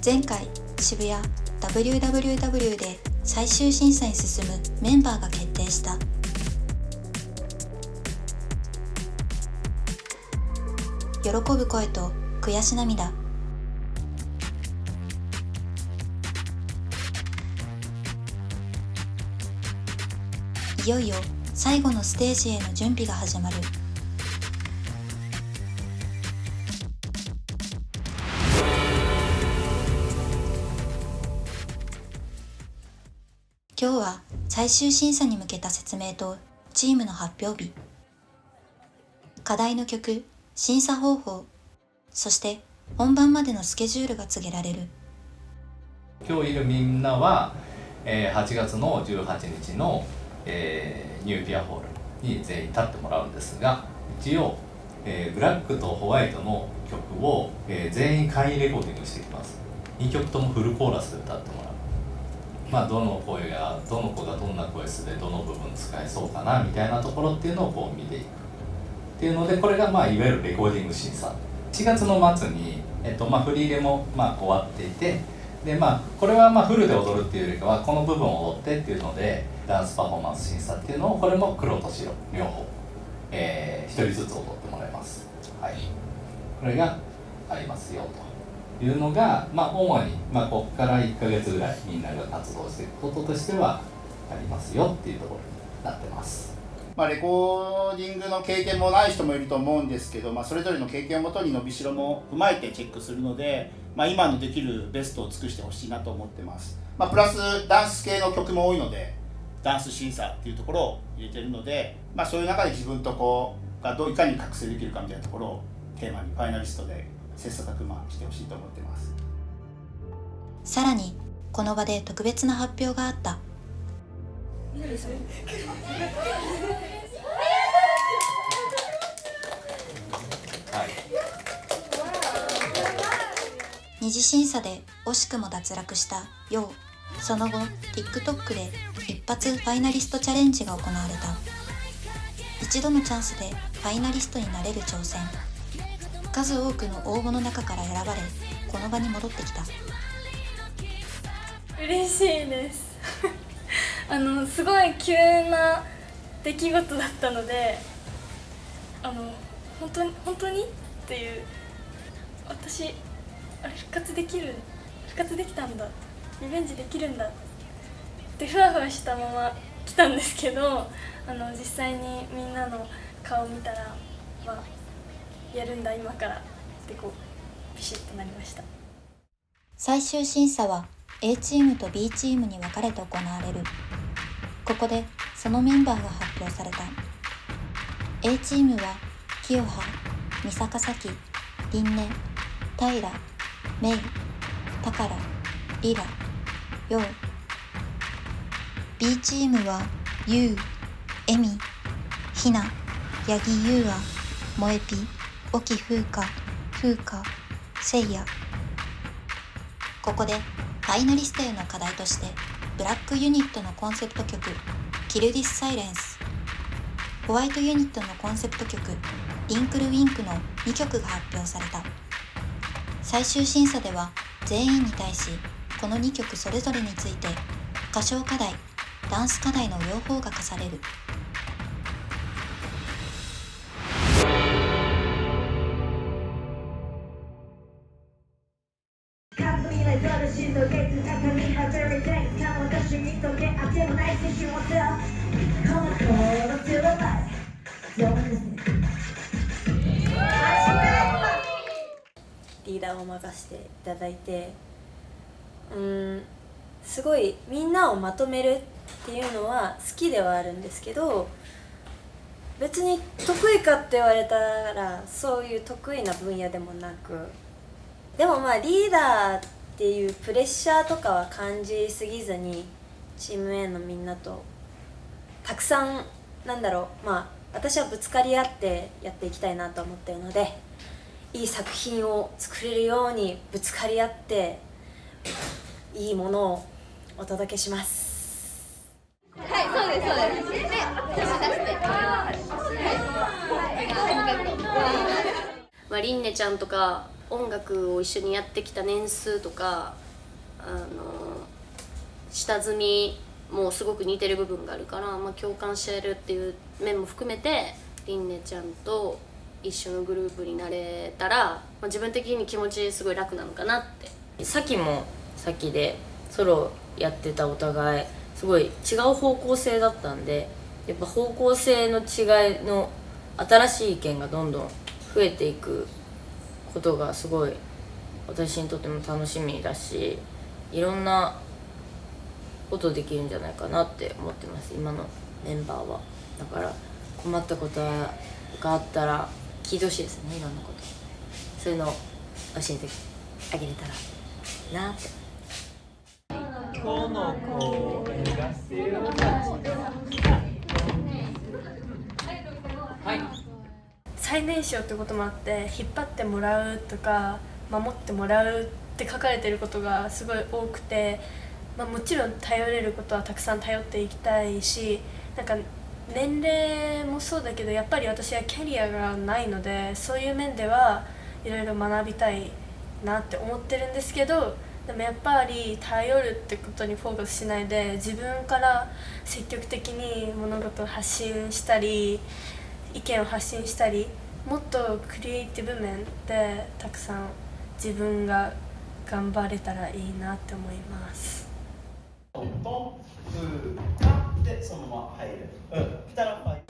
前回渋谷 WWW で最終審査に進むメンバーが決定した。喜ぶ声と悔し涙。いよいよ最後のステージへの準備が始まる。今日は最終審査に向けた説明とチームの発表日、課題の曲、審査方法、そして本番までのスケジュールが告げられる。今日いるみんなは8月の18日のニューピアホールに全員立ってもらうんですが、一応ブラックとホワイトの曲を全員簡易レコーディングしていきます。2曲ともフルコーラスで歌ってもらう。どの声がどの子がどんな声質でどの部分使えそうかなみたいなところっていうのをこう見ていくっていうので、これがいわゆるレコーディング審査。4月の末に、フリーレも終わっていて、でこれはフルで踊るっていうよりかはこの部分を踊ってっていうのでダンスパフォーマンス審査っていうのを、これも黒と白両方、1人ずつ踊ってもらいます。はい、これがありますよというのが、主に、ここから1ヶ月ぐらいみんなが活動していくこととしてはありますよっていうところになってます。レコーディングの経験もない人もいると思うんですけど、それぞれの経験をもとに伸びしろも踏まえてチェックするので、今のできるベストを尽くしてほしいなと思ってます。プラスダンス系の曲も多いので、ダンス審査っていうところを入れてるので、そういう中で自分とがいかに覚醒できるかみたいなところをテーマにファイナリストで切磋琢磨してほしいと思ってます。さらにこの場で特別な発表があった。二次審査で惜しくも脱落したヨウ。その後 TikTok で一発ファイナリストチャレンジが行われた。一度のチャンスでファイナリストになれる挑戦。数多くの応募の中から選ばれ、この場に戻ってきた。嬉しいですすごい急な出来事だったので、本当にっていう、私復活できたんだ、リベンジできるんだってふわふわしたまま来たんですけど、実際にみんなの顔を見たら、やるんだ今からってビシッとなりました。最終審査は A チームと B チームに分かれて行われる。ここでそのメンバーが発表された。 A チームは清葉、三坂咲、凛音、平、メイ、宝、リラ、ヨウ。 B チームはユウ、エミ、ヒナ、ヤギユウア、モエピ、オキフーカ、セイヤ。ここでファイナリストへの課題としてブラックユニットのコンセプト曲キルディスサイレンス、ホワイトユニットのコンセプト曲インクルウィンクの2曲が発表された。最終審査では全員に対しこの2曲それぞれについて歌唱課題、ダンス課題の両方が課される。リーダーを任せていただいて、すごいみんなをまとめるっていうのは好きではあるんですけど、別に得意かって言われたらそういう得意な分野でもなく、でもリーダーっていうプレッシャーとかは感じすぎずに、チーム A のみんなとたくさん私はぶつかり合ってやっていきたいなと思っているので、いい作品を作れるようにぶつかり合っていいものをお届けします。はい、そうです。で、差し出して。りんねちゃんとか音楽を一緒にやってきた年数とか下積みもすごく似てる部分があるから、共感し合えるっていう面も含めてりんねちゃんと一緒のグループになれたら、自分的に気持ちすごい楽なのかなって。さきもさきでソロやってたお互いすごい違う方向性だったんで、やっぱ方向性の違いの新しい意見がどんどん増えていくことがすごい私にとっても楽しみだし、いろんなことできるんじゃないかなって思ってます、今のメンバーは。だから困ったことがあったら聞いてほしいですね、いろんなこと。そういうのを教えてあげれたらなって。この子がせよはい。最年少ってこともあって引っ張ってもらうとか守ってもらうって書かれてることがすごい多くて、もちろん頼れることはたくさん頼っていきたいし、なんか年齢もそうだけどやっぱり私はキャリアがないので、そういう面ではいろいろ学びたいなって思ってるんですけど、でもやっぱり頼るってことにフォーカスしないで自分から積極的に物事を発信したり意見を発信したり、もっとクリエイティブ面でたくさん自分が頑張れたらいいなって思います。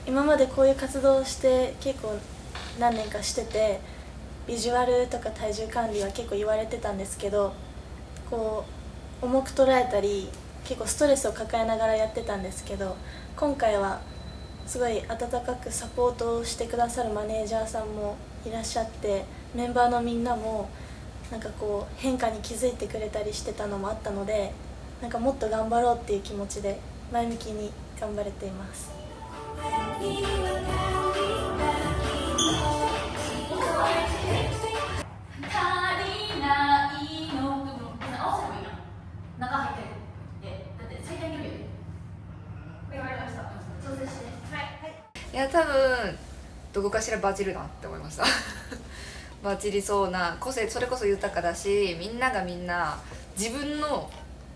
今までこういう活動をして結構何年かしてて、ビジュアルとか体重管理は結構言われてたんですけど、こう重く捉えたり結構ストレスを抱えながらやってたんですけど、今回はすごい温かくサポートをしてくださるマネージャーさんもいらっしゃって、メンバーのみんなもなんかこう変化に気づいてくれたりしてたのもあったので、なんかもっと頑張ろうっていう気持ちで前向きに頑張れています。いや多分どこかしらバチるなって思いましたバチりそうな個性、それこそ豊かだし、みんながみんな自分の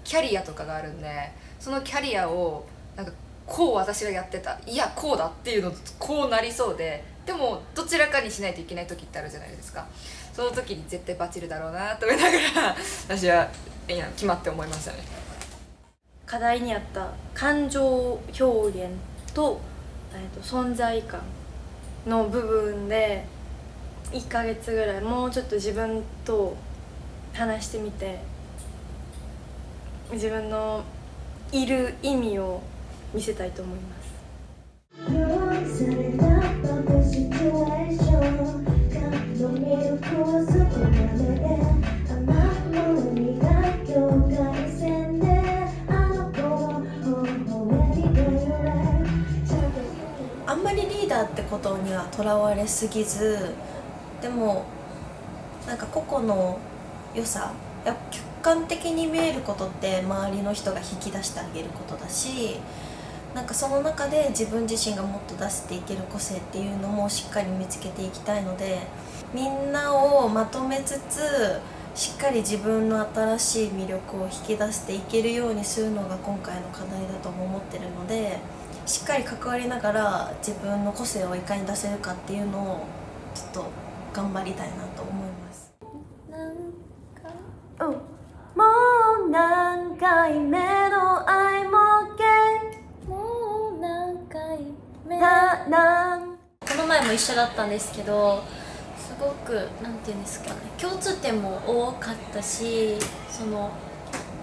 キャリアとかがあるんで、そのキャリアをなんかこう私はやってた、いやこうだっていうのこうなりそうで、でもどちらかにしないといけない時ってあるじゃないですか。その時に絶対バチるだろうなと思いながら私は決まって思いましたね。課題にあった感情表現と存在感の部分で1ヶ月ぐらいもうちょっと自分と話してみて、自分のいる意味を見せたいと思います。あんまりリーダーってことにはとらわれすぎず、でもなんか個々の良さ、客観的に見えることって周りの人が引き出してあげることだし、なんかその中で自分自身がもっと出していける個性っていうのもしっかり見つけていきたいので、みんなをまとめつつしっかり自分の新しい魅力を引き出していけるようにするのが今回の課題だとも思ってるので、しっかり関わりながら自分の個性をいかに出せるかっていうのをちょっと頑張りたいなと思います。もう何回目の愛ももう何回目この前も一緒だったんですけど、すごくなんていうんですかね、共通点も多かったし、その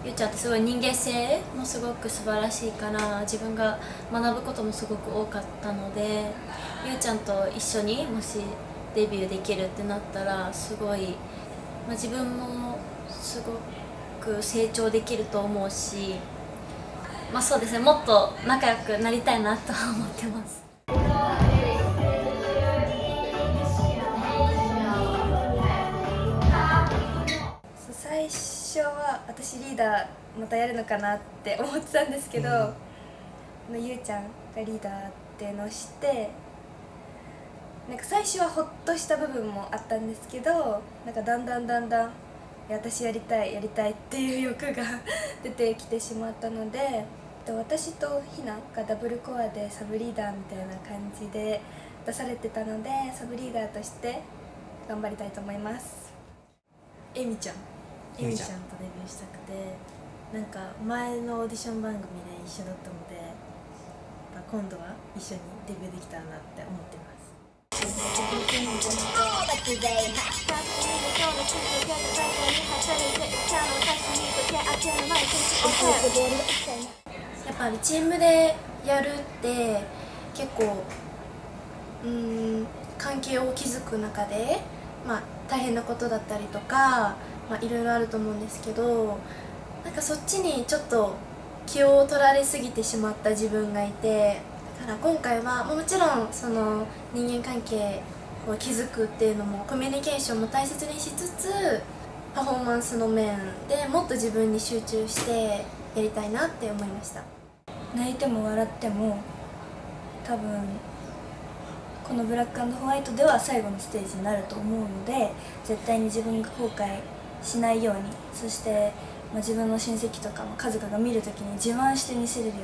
ゆうちゃんってすごい人間性もすごく素晴らしいから、自分が学ぶこともすごく多かったので、ゆうちゃんと一緒にもしデビューできるってなったらすごい、自分もすごく成長できると思うし、そうですね、もっと仲良くなりたいなと思ってます。最初は私リーダーまたやるのかなって思ってたんですけど、ゆうちゃんがリーダーっていうのを知って、なんか最初はホッとした部分もあったんですけど、なんかだんだん私やりたいっていう欲が出てきてしまったので、私とひながダブルコアでサブリーダーみたいな感じで出されてたので、サブリーダーとして頑張りたいと思います。えみちゃんとデビューしたくて、なんか前のオーディション番組で一緒だったので、今度は一緒にデビューできたらなって思ってます。やっぱりチームでやるって結構関係を築く中で、大変なことだったりとか、いろいろあると思うんですけど、なんかそっちにちょっと気を取られすぎてしまった自分がいて、だから今回はもちろんその人間関係を築くっていうのもコミュニケーションも大切にしつつ、パフォーマンスの面でもっと自分に集中してやりたいなって思いました。泣いても笑っても多分このブラック&ホワイトでは最後のステージになると思うので、絶対に自分が後悔しないように、そして、自分の親戚とか家族が見るときに自慢して見せれるよ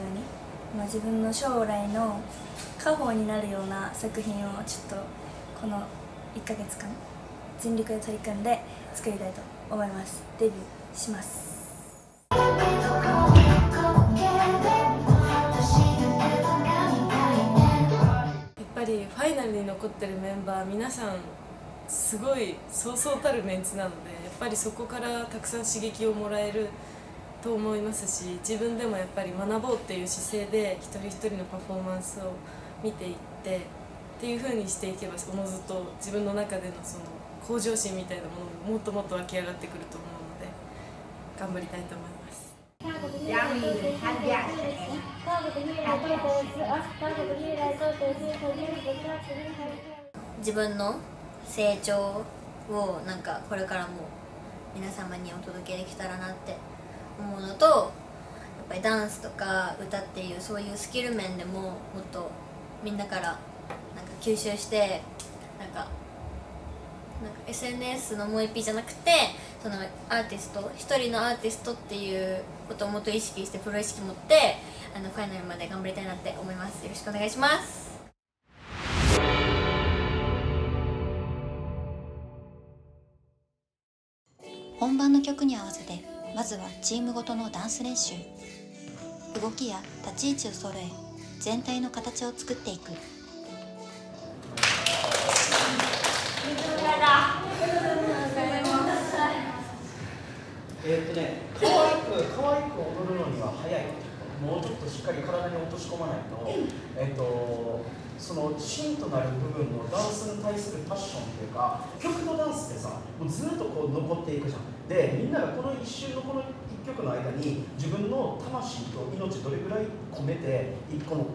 うに、自分の将来の家宝になるような作品をちょっとこの1ヶ月間全力で取り組んで作りたいと思います。デビューします。やっぱりファイナルに残ってるメンバー皆さんすごいそうそうたるメンツなので、やっぱりそこからたくさん刺激をもらえると思いますし、自分でもやっぱり学ぼうっていう姿勢で一人一人のパフォーマンスを見ていってっていう風にしていけば、おのずと自分の中でのその向上心みたいなものがもっともっと湧き上がってくると思うので、頑張りたいと思います。自分の成長をなんかこれからも皆様にお届けできたらなって思うのと、やっぱりダンスとか歌っていうそういうスキル面でももっとみんなからなんか吸収して、なんか SNS のもう一匹じゃなくて、そのアーティスト一人のアーティストっていうことをもっと意識して、プロ意識持ってファイナルまで頑張りたいなって思います。よろしくお願いします。本番の曲に合わせて、まずはチームごとのダンス練習。動きや立ち位置を揃え、全体の形を作っていく。可愛く踊るのには早い。もうちょっとしっかり体に落とし込まないと、その芯となる部分のダンスに対するパッションっていうか、曲とダンスってさ、もうずっとこう残っていくじゃん。で、みんながこの一瞬のこの一曲の間に自分の魂と命どれぐらい込めて一個の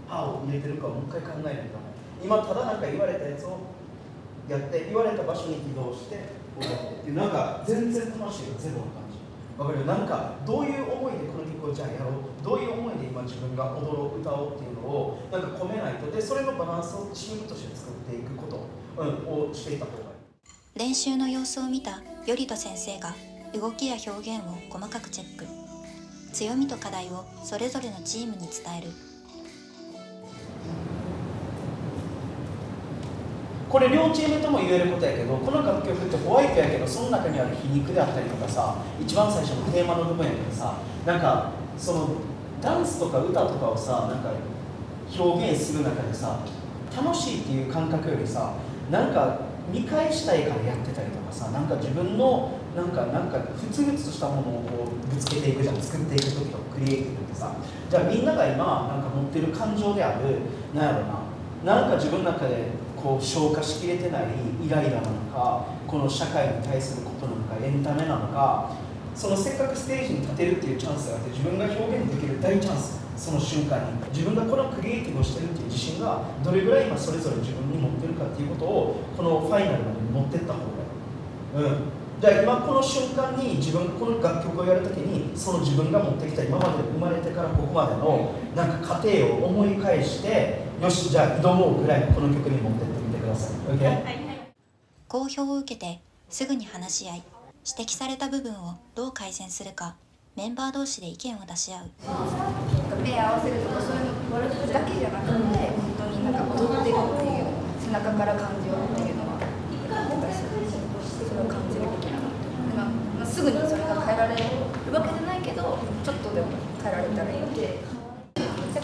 歯を入れてるかをもう一回考えないと。今ただなんか言われたやつをやって、言われた場所に移動して踊ってっていう、なんか全然魂がゼロな感じ。わかるよ。なんかどういう思いでこの曲をじゃあやろう、どういう思いで今自分が踊ろう歌おうっていうのをなんか込めないと。でそれのバランスをチームとして作っていくこと、をしていった方がいい。練習の様子を見た頼人先生が動きや表現を細かくチェック。強みと課題をそれぞれのチームに伝える。これ両チームとも言えることやけど、この楽曲ってホワイトやけど、その中にある皮肉であったりとかさ、一番最初のテーマの部分やけどさ、なんかそのダンスとか歌とかをさ、なんか表現する中でさ、楽しいっていう感覚よりさ、なんか見返したいからやってたりとかさ、なんか自分のなんかふつふつとしたものをこうぶつけていくじゃん、作っていく時とクリエイティブってさ、じゃあみんなが今なんか持ってる感情である、なんやろな、なんか自分の中でこう消化しきれてないイライラなのか、この社会に対することなのか、エンタメなのか、そのせっかくステージに立てるっていうチャンスがあって、自分が表現できる大チャンス、その瞬間に自分がこのクリエイティブをしてるっていう自信がどれぐらい今それぞれ自分に持ってるかっていうことを、このファイナルまで持ってった方がいい。じゃあ今この瞬間に自分がこの楽曲をやるときに、その自分が持ってきた今まで生まれてからここまでのなんか過程を思い返して、よしじゃあ挑もうぐらいこの曲に持ってってみてくだださい。OK？好評を受けてすぐに話し合い、指摘された部分をどう改善するかメンバー同士で意見を出し合う。目合わせるとかそういうのだけじゃなくて、本当になんか踊ってるっていう背中から感じようっていうのは私それを感じるべきだなと。まあ、すぐにそれが変えられるわけじゃないけど、ちょっとでも変えられたらいいので。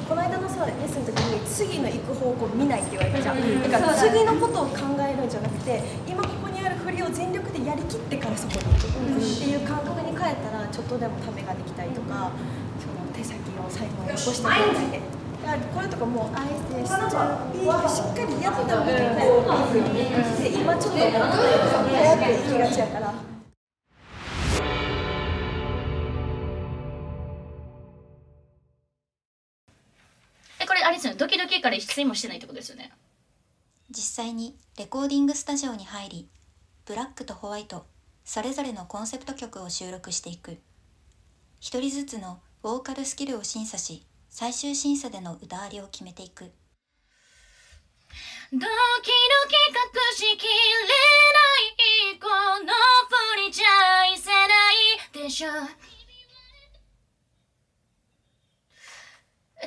この間のさレッスンの時に次の行く方向見ないって言われたじゃん。だから次のことを考えるんじゃなくて、今ここにある振りを全力でやりきってからそこに行くっていう感覚に変えたら、ちょっとでもためができたりとか、その手先を最後に残した状態で。これとかもうあえてしっかりやった方がいい。で今ちょっと早く行きがちやから。これあれですよね、ドキドキから一睡もしてないってことですよね。実際にレコーディングスタジオに入り、ブラックとホワイトそれぞれのコンセプト曲を収録していく。一人ずつのボーカルスキルを審査し、最終審査での歌ありを決めていく。ドキドキ隠しきれないこの振りじゃいせないでしょ。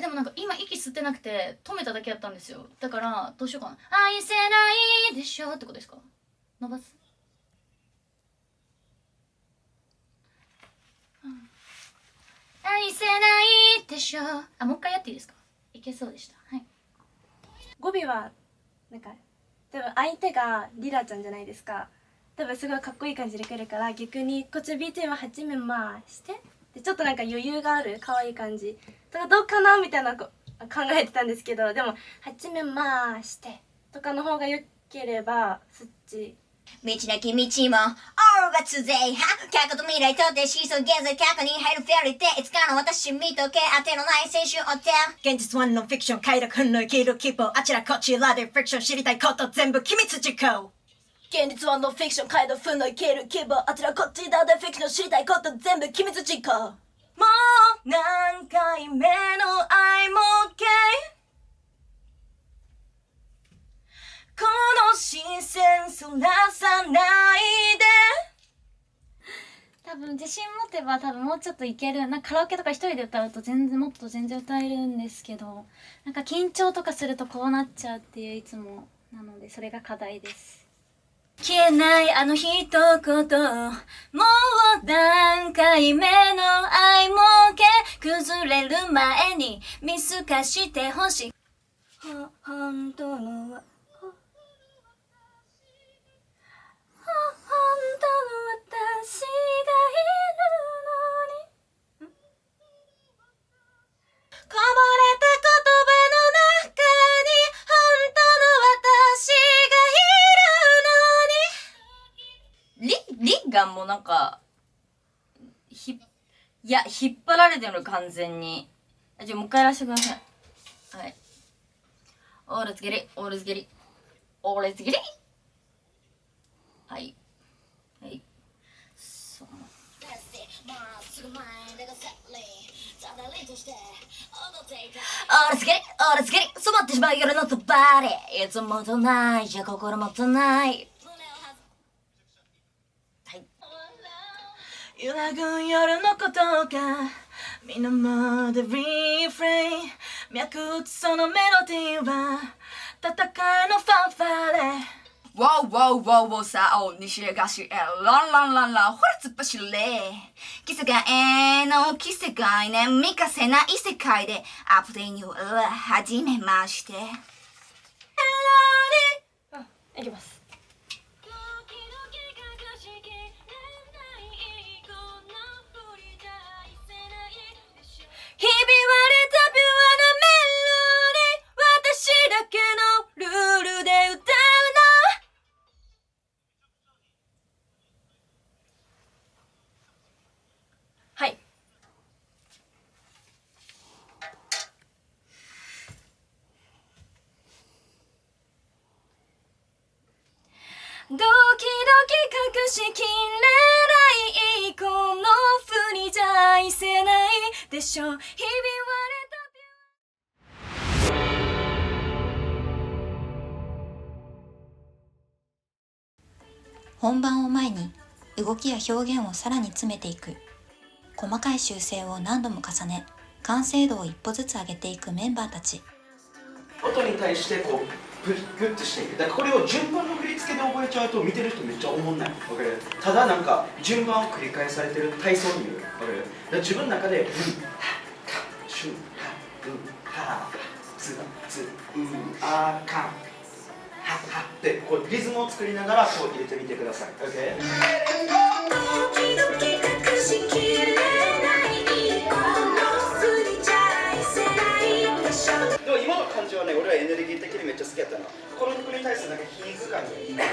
でもなんか今息吸ってなくて止めただけやったんですよ。だからどうしようかな。愛せないでしょってことですか。伸ばす、愛せないでしょ。あ、もう一回やっていいですか。いけそうでした。はい。語尾はなんか多分相手がリラちゃんじゃないですか。多分すごいかっこいい感じで来るから、逆にこっち BT は始めましてで、ちょっとなんか余裕がある可愛い感じとかどうかなみたいな考えてたんですけど、でも始めましてとかの方が良ければそっち。道なき道もオーバーツゼイ過去と未来とってシーソー現在過去に入るフェアリーで、いつかの私見とけ当てのない青春を追って現実はノンフィクション快楽の生きる希望、あちらこちらでフィクション知りたいこと全部機密事項。現実はノンフィクション快楽の生きる希望、あちらこちらでフィクション知りたいこと全部機密事項。もう何回目の愛もけこの視線そらさないで。多分自信持てば多分もうちょっといける。なんかカラオケとか一人で歌うともっと全然歌えるんですけど、なんか緊張とかするとこうなっちゃうっていういつもなので、それが課題です。消えないあの一言、もう何回目の愛もけ崩れる前に見透かしてほしい。本当の私がいるのにこぼれた言葉の中に本当の私がいるのに。リがもうなんか引っ張られてるの完全に。じゃあもう一回やらせてください。はい。オールズゲリオールズゲリオールズゲリ。はいはい。そう。オールズゲリオールズゲリ染まってしまう夜のそばでいつもとないじゃ心もとない。はい。揺らぐ夜のことが身のまでリフレイン脈打つそのメロディーは戦いのファンファーレ。Wow, wow, wow, wow, さお西へ東へランランランランほら突っ走れ奇世界の奇世界ね見かせない世界でアップデートを始めまして。いきます。ひび割れたピュアなメロディ私だけのルールで歌うの。はい。ドキドキ隠しきれないこの振りじゃ愛せないでしょ。ひび割れたピュア。 「本番を前に動きや表現をさらに詰めていく。細かい修正を何度も重ね、完成度を一歩ずつ上げていくメンバーたち。音に対してこうグッとしていく。だからこれを順番の振り付けで覚えちゃうと見てる人めっちゃおもんない。わかる？ただなんか順番を繰り返されてる体操にいる。わかる？だから自分の中ではシュはつあかはってこうリズムを作りながらこう入れてみてください。OK？でも今の感じはね、俺はエネルギー的にめっちゃ好きやったな。この曲に対するなんか皮肉感がいいな。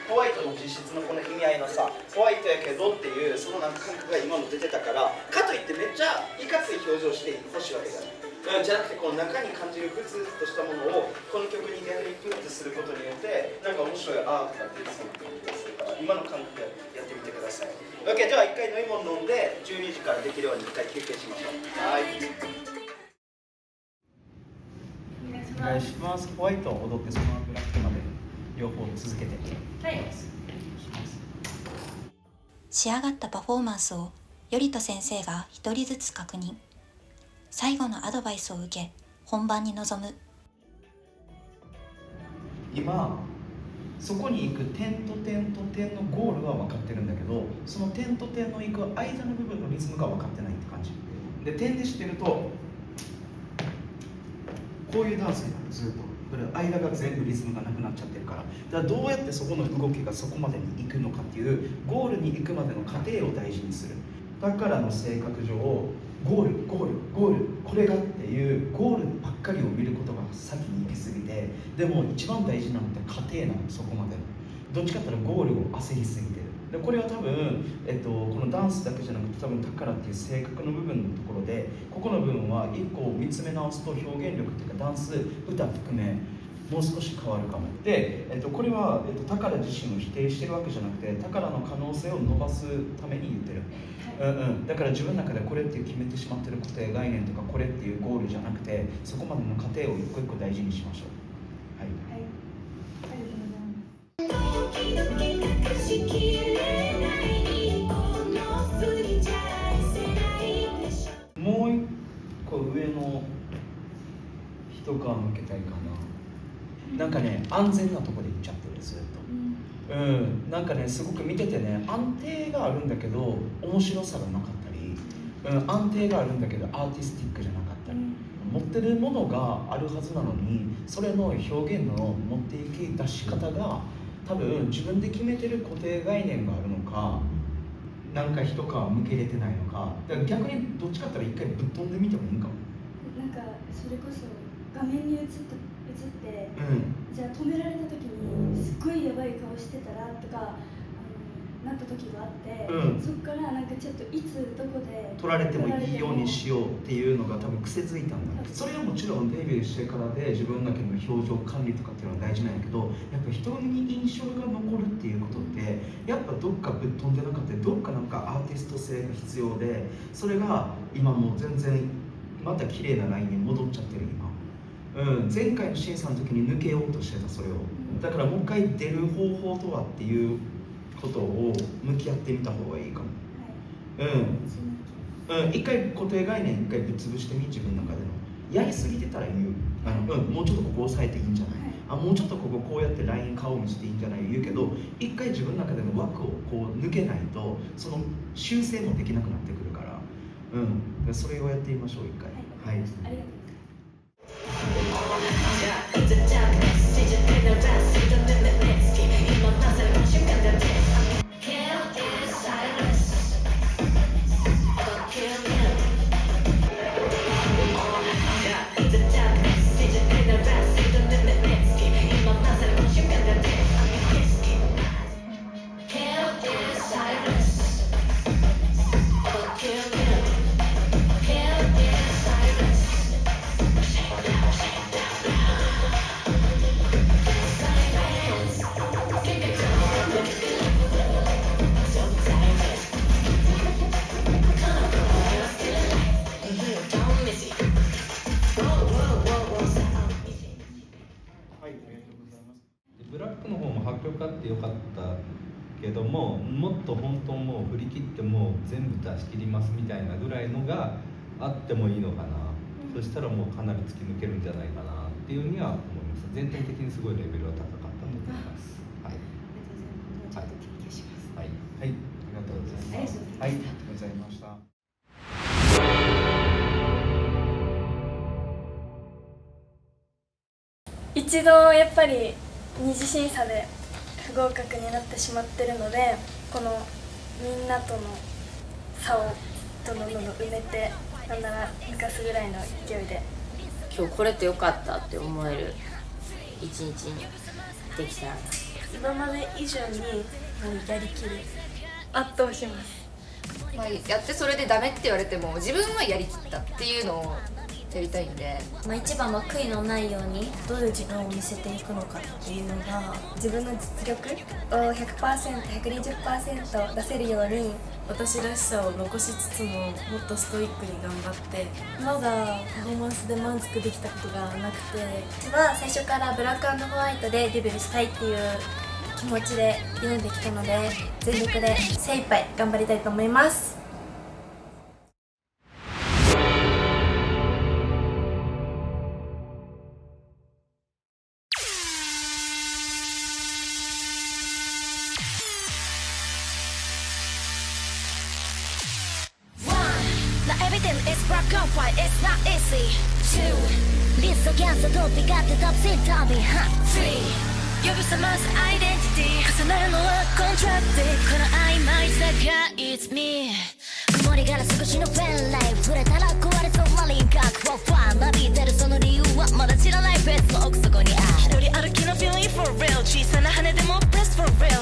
ホワイトの実質のこの意味合いのさ、ホワイトやけどっていうそのなんか感覚が今も出てたから、かといってめっちゃいかつい表情してほしいわけじゃない。じゃなくてこの中に感じるグツグツとしたものをこの曲に逆にプッとすることによってなんか面白いアートが出てそうな感じがするから今の感覚でやってみてください。 OK、 では一回飲み物飲んで12時からできるように一回休憩しましょう。はい、お願いします。ホワイトを踊ってそのままブラックまで両方続けて。はい。仕上がったパフォーマンスを頼人先生が一人ずつ確認。最後のアドバイスを受け、本番に臨む。今そこに行く点と点と点のゴールは分かってるんだけど、その点と点の行く間の部分のリズムが分かってないって感じで、点で知ってるとこういうダンスになる。ずっとこれ間が全部リズムがなくなっちゃってるから、だからどうやってそこの動きがそこまでに行くのかっていうゴールに行くまでの過程を大事にする。だからの性格上ゴールゴールゴールこれがっていうゴールばっかりを見ることが先に行き過ぎて、でも一番大事なのって過程なの。そこまでのどっちかっていうとゴールを焦りすぎてる。でこれは多分、このダンスだけじゃなくて多分タカラっていう性格の部分のところで、ここの部分は一個見つめ直すと表現力っていうかダンス歌含めもう少し変わるかも。で、これは、タカラ自身を否定してるわけじゃなくて、タカラの可能性を伸ばすために言ってる。だから自分の中でこれっていう決めてしまってる固定概念とかこれっていうゴールじゃなくて、そこまでの過程を一個一個大事にしましょう。はい、はい、ありがとうございます。もう一個上の一皮向けたいかな。なんかね、安全なところで行っちゃってる、ずっと。なんかね、すごく見ててね、安定があるんだけど面白さがなかったり、安定があるんだけどアーティスティックじゃなかったり、持ってるものがあるはずなのに、それの表現の持っていき出し方が多分自分で決めてる固定概念があるのか、なんか一皮向けれてないのか。だから逆にどっちかって言ったら一回ぶっ飛んでみてもいいかも。なんかそれこそ画面に映って、じゃあ止められた時にすっごいやばい顔してたらとかなった時があって、そこからなんかちょっといつどこで撮られてもいいようにしようっていうのが多分癖づいたんだ。それはもちろんデビューしてからで自分だけの表情管理とかっていうのは大事なんやけど、やっぱ人に印象が残るっていうことってやっぱどっかぶっ飛んでなかったり、どっかなんかアーティスト性が必要で、それが今もう全然また綺麗なラインに戻っちゃってる今。前回の審査の時に抜けようとしてたそれを。だからもう一回出る方法とはっていうことを向き合ってみた方がいいかも。一回固定概念一回ぶっ潰してみ、自分の中での。やりすぎてたら言う。もうちょっとここ押さえていいんじゃない、もうちょっとこここうやってライン顔見せていいんじゃない言うけど、一回自分の中での枠をこう抜けないとその修正もできなくなってくるから、それをやってみましょう一回。はい、ありがとう。けども、もっと本当もう振り切ってもう全部出し切りますみたいなぐらいのがあってもいいのかな、そしたらもうかなり突き抜けるんじゃないかなっていうふうには思いました。全体的にすごいレベルは高かったと思います。はい、はい、はい、ありがとうございます。はい、ありがとうございました。一度やっぱり二次審査で不合格になってしまってるので、このみんなとの差をどんどん埋めて、なんなら抜かすぐらいの勢いで今日来れてよかったって思える一日にできたら、今まで以上にもうやりきる、圧倒します。まあ、やってそれでダメって言われても自分はやりきったっていうのをやりたいんで、一番は悔いのないようにどういう自分を見せていくのかっていうのが、自分の実力を 100%、120% 出せるように私らしさを残しつつももっとストイックに頑張って、まだパフォーマンスで満足できたことがなくて、私は最初からブラック&ホワイトでデビューしたいっていう気持ちで挑んできたので、全力で精一杯頑張りたいと思います。Everything is black and white, it's not easy. 2. List against the top, we got the top seat, Tommy, huh? 3. 呼び覚ますアイデンティティ重なるのはコントラクティこの曖昧さが It's me 曇りから少しのペンライフ触れたら壊れそうな輪郭フォーファンなびいてるその理由はまだ知らないフェスの奥底にある一人歩きの feeling for real 小さな羽でも press for real